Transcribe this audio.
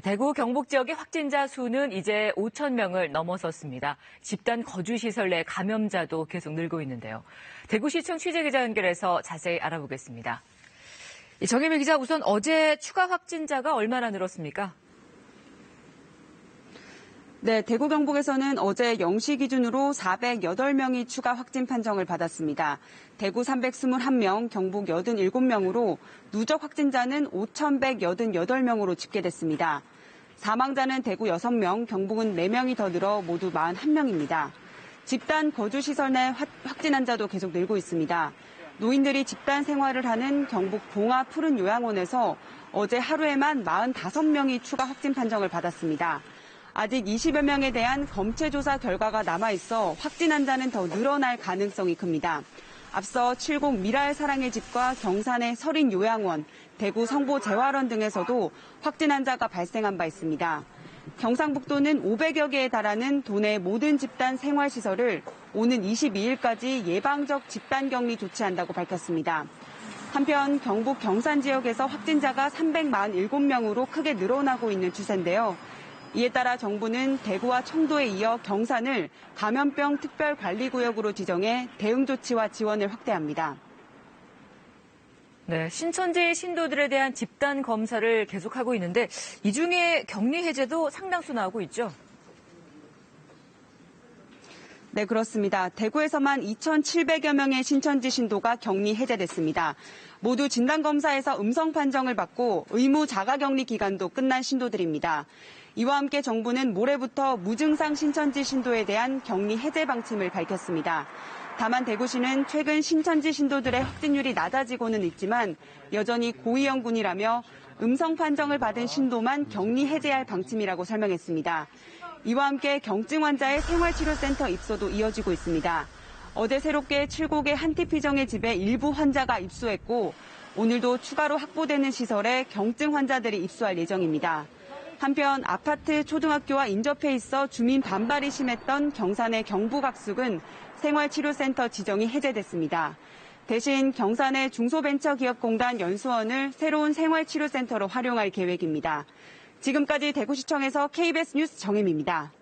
대구 경북 지역의 확진자 수는 이제 5천 명을 넘어섰습니다. 집단 거주시설 내 감염자도 계속 늘고 있는데요. 대구시청 취재기자 연결해서 자세히 알아보겠습니다. 정혜민 기자, 우선 어제 추가 확진자가 얼마나 늘었습니까? 네, 대구 경북에서는 어제 0시 기준으로 408명이 추가 확진 판정을 받았습니다. 대구 321명, 경북 87명으로 누적 확진자는 5,188명으로 집계됐습니다. 사망자는 대구 6명, 경북은 4명이 더 늘어 모두 41명입니다. 집단 거주시설 내 확진 환자도 계속 늘고 있습니다. 노인들이 집단 생활을 하는 경북 봉화 푸른 요양원에서 어제 하루에만 45명이 추가 확진 판정을 받았습니다. 아직 20여 명에 대한 검체 조사 결과가 남아있어 확진 환자는 더 늘어날 가능성이 큽니다. 앞서 70 미랄 사랑의 집과 경산의 서린 요양원, 대구 성보 재활원 등에서도 확진 환자가 발생한 바 있습니다. 경상북도는 500여 개에 달하는 도내 모든 집단 생활시설을 오는 22일까지 예방적 집단격리 조치한다고 밝혔습니다. 한편 경북 경산 지역에서 확진자가 347명으로 크게 늘어나고 있는 추세인데요. 이에 따라 정부는 대구와 청도에 이어 경산을 감염병 특별관리구역으로 지정해 대응 조치와 지원을 확대합니다. 네, 신천지 신도들에 대한 집단 검사를 계속하고 있는데 이 중에 격리 해제도 상당수 나오고 있죠? 네, 그렇습니다. 대구에서만 2,700여 명의 신천지 신도가 격리 해제됐습니다. 모두 진단검사에서 음성 판정을 받고 의무 자가격리 기간도 끝난 신도들입니다. 이와 함께 정부는 모레부터 무증상 신천지 신도에 대한 격리 해제 방침을 밝혔습니다. 다만 대구시는 최근 신천지 신도들의 확진율이 낮아지고는 있지만 여전히 고위험군이라며 음성 판정을 받은 신도만 격리 해제할 방침이라고 설명했습니다. 이와 함께 경증 환자의 생활치료센터 입소도 이어지고 있습니다. 어제 새롭게 7곡의 한티피정의 집에 일부 환자가 입소했고 오늘도 추가로 확보되는 시설에 경증 환자들이 입소할 예정입니다. 한편 아파트, 초등학교와 인접해 있어 주민 반발이 심했던 경산의 경북학숙은 생활치료센터 지정이 해제됐습니다. 대신 경산의 중소벤처기업공단 연수원을 새로운 생활치료센터로 활용할 계획입니다. 지금까지 대구시청에서 KBS 뉴스 정혜미입니다.